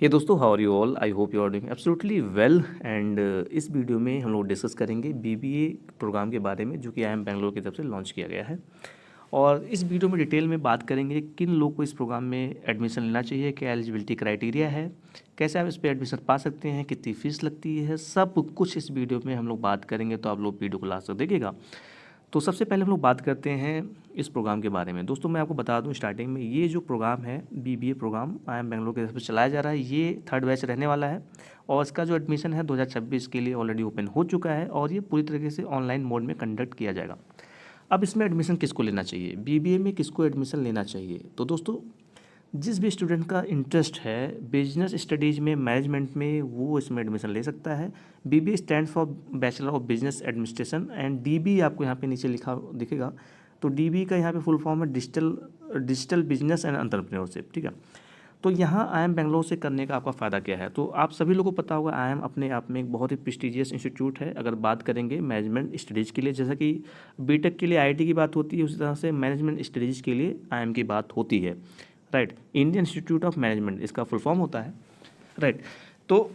ये दोस्तों, how are you all? I hope you are doing absolutely well. And इस वीडियो में हम लोग डिस्कस करेंगे बीबीए प्रोग्राम के बारे में, जो कि IIM बेंगलोर की तरफ से लॉन्च किया गया है। और इस वीडियो में डिटेल में बात करेंगे किन लोग को इस प्रोग्राम में एडमिशन लेना चाहिए, क्या एलिजिबिलिटी क्राइटेरिया है, कैसे आप इस पर एडमिशन पा सकते हैं, कितनी फ़ीस लगती है, सब कुछ इस वीडियो में हम लोग बात करेंगे। तो आप लोग वीडियो को लास्ट तक देखिएगा। तो सबसे पहले हम लोग बात करते हैं इस प्रोग्राम के बारे में। दोस्तों, मैं आपको बता दूं स्टार्टिंग में, ये जो प्रोग्राम है बीबीए प्रोग्राम IIM बेंगलोर की तरफ से चलाया जा रहा है, ये थर्ड बैच रहने वाला है। और इसका जो एडमिशन है 2026 के लिए ऑलरेडी ओपन हो चुका है और ये पूरी तरीके से ऑनलाइन मोड में कंडक्ट किया जाएगा। अब इसमें एडमिशन किसको लेना चाहिए, बीबीए में किसको एडमिशन लेना चाहिए? तो दोस्तों, जिस भी स्टूडेंट का इंटरेस्ट है बिजनेस स्टडीज़ में, मैनेजमेंट में, वो इसमें एडमिशन ले सकता है। BBA stand for bachelor of business administration and dB आपको यहाँ पे नीचे लिखा दिखेगा। तो डीबी का यहाँ पे फुल फॉर्म है डिजिटल बिजनेस एंड एंटरप्रेन्योरशिप। ठीक है। तो यहाँ IIM बेंगलोर से करने का आपका फ़ायदा क्या है? तो आप सभी लोगों को पता होगा, IIM अपने आप में एक बहुत ही प्रेस्टिजियस इंस्टीट्यूट है। अगर बात करेंगे मैनेजमेंट स्टडीज़ के लिए, जैसा कि बीटेक के लिए IIT की बात होती है, उसी तरह से मैनेजमेंट स्टडीज़ के लिए IIM की बात होती है। Right, Indian institute of management इसका फुल फॉर्म होता है। राइट। तो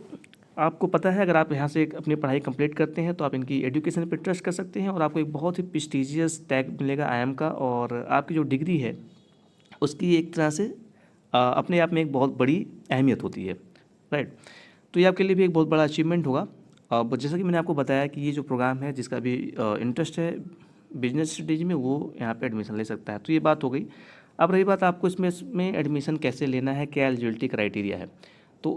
आपको पता है, अगर आप यहाँ से अपनी पढ़ाई कंप्लीट करते हैं तो आप इनकी एजुकेशन पर ट्रस्ट कर सकते हैं और आपको एक बहुत ही प्रेस्टिजियस टैग मिलेगा IIM का। और आपकी जो डिग्री है उसकी एक तरह से अपने आप में एक बहुत बड़ी अहमियत होती है। राइट। तो ये आपके लिए भी एक बहुत बड़ा अचीवमेंट होगा। अब जैसा कि मैंने आपको बताया कि ये जो प्रोग्राम है, जिसका भी इंटरेस्ट है बिजनेस स्टडीज में, वो यहाँ पे एडमिशन ले सकता है। तो ये बात हो गई। अब रही बात आपको इसमें एडमिशन कैसे लेना है, क्या एलिजिबिलिटी क्राइटेरिया है। तो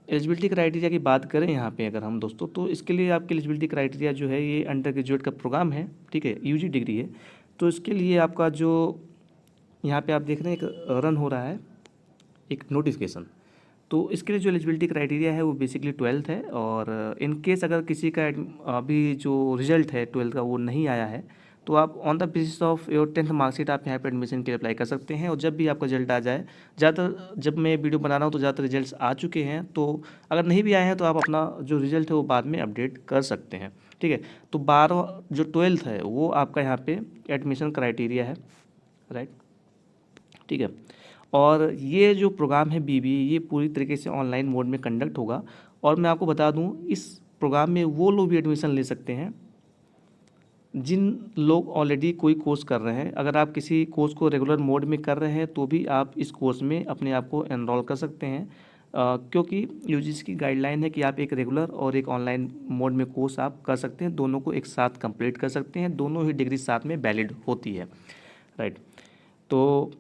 एलिजिबिलिटी क्राइटेरिया की बात करें यहाँ पे अगर हम दोस्तों, तो इसके लिए आपकी एलिजिबिलिटी क्राइटेरिया जो है, ये अंडर ग्रेजुएट का प्रोग्राम है। ठीक है, यूजी डिग्री है। तो इसके लिए आपका जो यहाँ पे आप देख रहे हैं एक रन हो रहा है एक नोटिफिकेशन। तो इसके लिए जो एलिजिबिलिटी क्राइटेरिया है वो बेसिकली 12th है। और इन केस अगर किसी का अभी जो रिजल्ट है 12th का वो नहीं आया है, तो आप on the basis of your 10th marksheet आप यहाँ पे एडमिशन के लिए अप्लाई कर सकते हैं। और जब भी आपका रिजल्ट आ जाए, ज़्यादातर जब मैं वीडियो बना रहा हूँ तो ज़्यादातर रिजल्ट्स आ चुके हैं, तो अगर नहीं भी आए हैं तो आप अपना जो रिजल्ट है वो बाद में अपडेट कर सकते हैं। ठीक है। तो 12 जो 12th है वो आपका यहाँ पे एडमिशन क्राइटेरिया है। राइट। ठीक है। और ये जो प्रोग्राम है बीबीए, ये पूरी तरीके से ऑनलाइन मोड में कंडक्ट होगा। और मैं आपको बता दूं, इस प्रोग्राम में वो लोग भी एडमिशन ले सकते हैं जिन लोग ऑलरेडी कोई कोर्स कर रहे हैं। अगर आप किसी कोर्स को रेगुलर मोड में कर रहे हैं तो भी आप इस कोर्स में अपने आप को एनरोल कर सकते हैं। क्योंकि यूजीसी की गाइडलाइन है कि आप एक रेगुलर और एक ऑनलाइन मोड में कोर्स आप कर सकते हैं, दोनों को एक साथ कंप्लीट कर सकते हैं, दोनों ही डिग्री साथ में वैलिड होती है। राइट। तो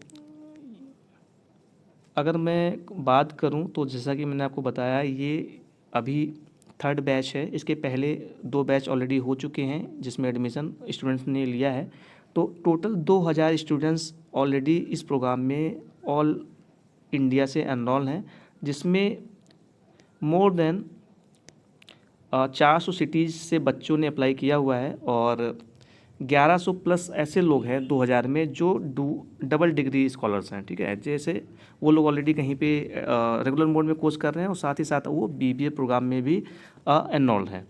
अगर मैं बात करूं तो जैसा कि मैंने आपको बताया, ये अभी थर्ड बैच है। इसके पहले 2 बैच ऑलरेडी हो चुके हैं जिसमें एडमिशन स्टूडेंट्स ने लिया है। तो टोटल 2000 स्टूडेंट्स ऑलरेडी इस प्रोग्राम में ऑल इंडिया से एनरोल हैं, जिसमें मोर देन 400 सिटीज़ से बच्चों ने अप्लाई किया हुआ है। और 1100 प्लस ऐसे लोग हैं 2000 में जो डबल डिग्री स्कॉलर्स हैं। ठीक है, जैसे वो लोग ऑलरेडी कहीं पे रेगुलर मोड में कोर्स कर रहे हैं और साथ ही साथ वो बीबीए प्रोग्राम में भी एनरोल्ड हैं।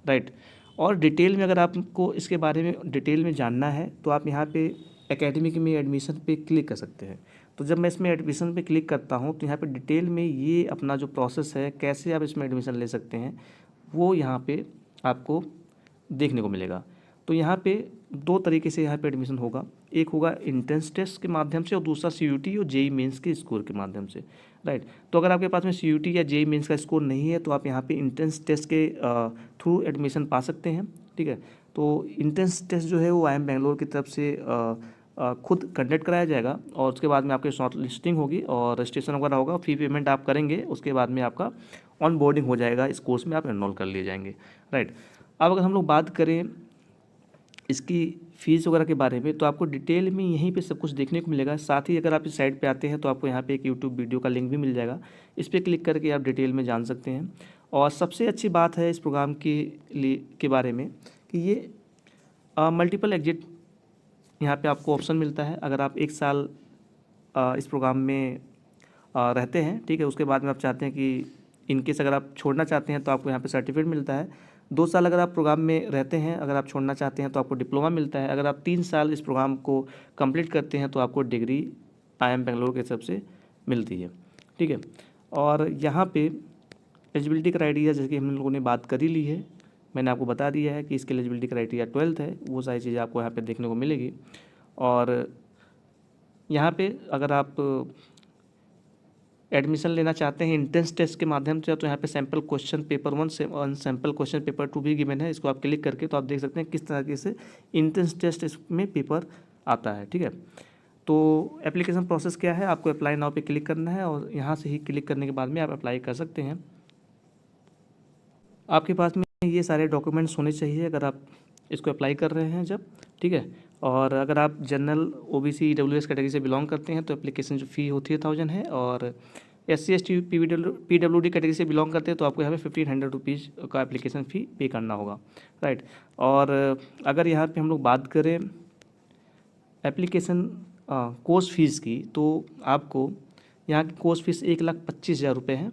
राइट। और डिटेल में अगर आपको इसके बारे में डिटेल में जानना है तो आप यहाँ पे एकेडमिक में एडमिशन पे क्लिक कर सकते हैं। तो जब मैं इसमें एडमिशन पे क्लिक करता हूँ तो यहाँ पे डिटेल में ये अपना जो प्रोसेस है, कैसे आप इसमें एडमिशन ले सकते हैं, वो यहाँ पे आपको देखने को मिलेगा। तो यहाँ पे 2 तरीके से यहाँ पे एडमिशन होगा। एक होगा एंट्रेंस टेस्ट के माध्यम से और दूसरा CUT और जेई मेंस के स्कोर के माध्यम से। राइट। तो अगर आपके पास में CUT या जेई मेंस का स्कोर नहीं है तो आप यहाँ पे एंट्रेंस टेस्ट के थ्रू एडमिशन पा सकते हैं। ठीक है। तो एंट्रेंस टेस्ट जो है वो IIM बेंगलोर की तरफ से खुद कंडक्ट कराया जाएगा और उसके बाद में आपकी शॉर्ट लिस्टिंग होगी और रजिस्ट्रेशन वगैरह होगा, फी पेमेंट आप करेंगे, उसके बाद में आपका ऑन बोर्डिंग हो जाएगा, इस कोर्स में आप एनरोल कर लिए जाएंगे। राइट। अब अगर हम लोग बात करें इसकी फ़ीस वगैरह के बारे में, तो आपको डिटेल में यहीं पे सब कुछ देखने को मिलेगा। साथ ही अगर आप इस साइट पे आते हैं तो आपको यहाँ पे एक यूट्यूब वीडियो का लिंक भी मिल जाएगा, इस पर क्लिक करके आप डिटेल में जान सकते हैं। और सबसे अच्छी बात है इस प्रोग्राम के बारे में कि ये मल्टीपल एग्जिट यहाँ पे आपको ऑप्शन मिलता है। अगर आप 1 साल इस प्रोग्राम में रहते हैं, ठीक है, उसके बाद में आप चाहते हैं कि इनकेस अगर आप छोड़ना चाहते हैं तो आपको यहाँ पे सर्टिफिकेट मिलता है। 2 साल अगर आप प्रोग्राम में रहते हैं, अगर आप छोड़ना चाहते हैं तो आपको डिप्लोमा मिलता है। अगर आप 3 साल इस प्रोग्राम को कंप्लीट करते हैं तो आपको डिग्री IIM बेंगलोर की तरफ से मिलती है। ठीक है। और यहाँ पे एलिजिबिलिटी क्राइटेरिया जैसे कि हम लोगों ने बात कर ही ली है, मैंने आपको बता दिया है कि इसके एलिजिबिलिटी क्राइटेरिया 12th है, वो सारी चीज़ें आपको यहाँ पे देखने को मिलेगी। और यहाँ पे अगर आप एडमिशन लेना चाहते हैं इंट्रेंस टेस्ट के माध्यम से, तो यहाँ पे सैम्पल क्वेश्चन पेपर 1 से सैम्पल क्वेश्चन पेपर 2 भी गिवन है। इसको आप क्लिक करके तो आप देख सकते हैं किस तरीके से इंट्रेंस टेस्ट इसमें पेपर आता है, ठीक है। तो एप्लीकेशन प्रोसेस क्या है, आपको अप्लाई नाउ पे क्लिक करना है और यहाँ से ही क्लिक करने के बाद में आप अप्लाई कर सकते हैं। आपके पास में ये सारे डॉक्यूमेंट्स होने चाहिए अगर आप इसको अप्लाई कर रहे हैं जब, ठीक है। और अगर आप जनरल OBC EWS कैटेगरी से बिलोंग करते हैं तो एप्लीकेशन जो फ़ी होती है 1000 है, और SC ST PWD कैटेगरी से बिलोंग करते हैं तो आपको यहाँ पे 1500 रुपीज़ का एप्लीकेशन फ़ी पे करना होगा, राइट। और अगर यहाँ पे हम लोग बात करें एप्लीकेशन कोर्स फीस की, तो आपको यहाँ की कोर्स फीस 1,25,000 रुपये है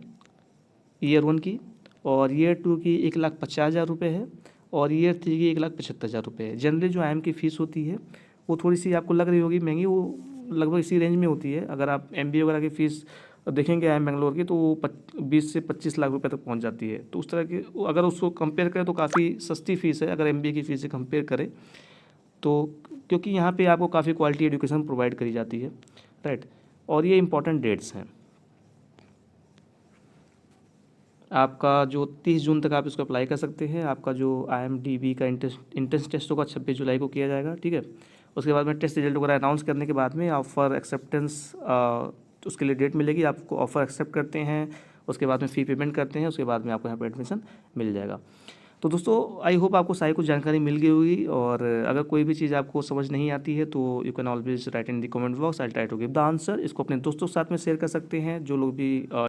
ईयर 1 की, और ईयर 2 की 1,50,000 रुपये है, और ईयर 3 की 1,75,000 रुपये है। जनरली जो IIM की फ़ीस होती है वो थोड़ी सी आपको लग रही होगी महंगी, वो लगभग इसी रेंज में होती है। अगर आप MBA वगैरह की फ़ीस देखेंगे IIM बेंगलोर की, तो वो 20 से 25 लाख रुपए तक पहुंच जाती है। तो उस तरह की अगर उसको कंपेयर करें तो काफ़ी सस्ती फ़ीस है अगर MBA की फ़ीस से कंपेयर करें तो, क्योंकि यहाँ पे आपको काफ़ी क्वालिटी एजुकेशन प्रोवाइड करी जाती है, राइट। और ये इंपॉर्टेंट डेट्स हैं आपका, जो 30 जून तक आप इसको अप्लाई कर सकते हैं। आपका जो IMDB का इंट्रेंस टेस्ट होगा 26 जुलाई को किया जाएगा, ठीक है। उसके बाद में टेस्ट रिजल्ट वगैरह अनाउंस करने के बाद में ऑफ़र एक्सेप्टेंस उसके लिए डेट मिलेगी, आपको ऑफ़र एक्सेप्ट करते हैं, उसके बाद में फ़ी पेमेंट करते हैं, उसके बाद में आपको यहाँ पर एडमिशन मिल जाएगा। तो दोस्तों आई होप आपको सारी कुछ जानकारी मिल गई होगी, और अगर कोई भी चीज़ आपको समझ नहीं आती है तो you can always write in the comment box, I try to give the answer. इसको अपने दोस्तों के साथ में शेयर कर सकते हैं जो लोग भी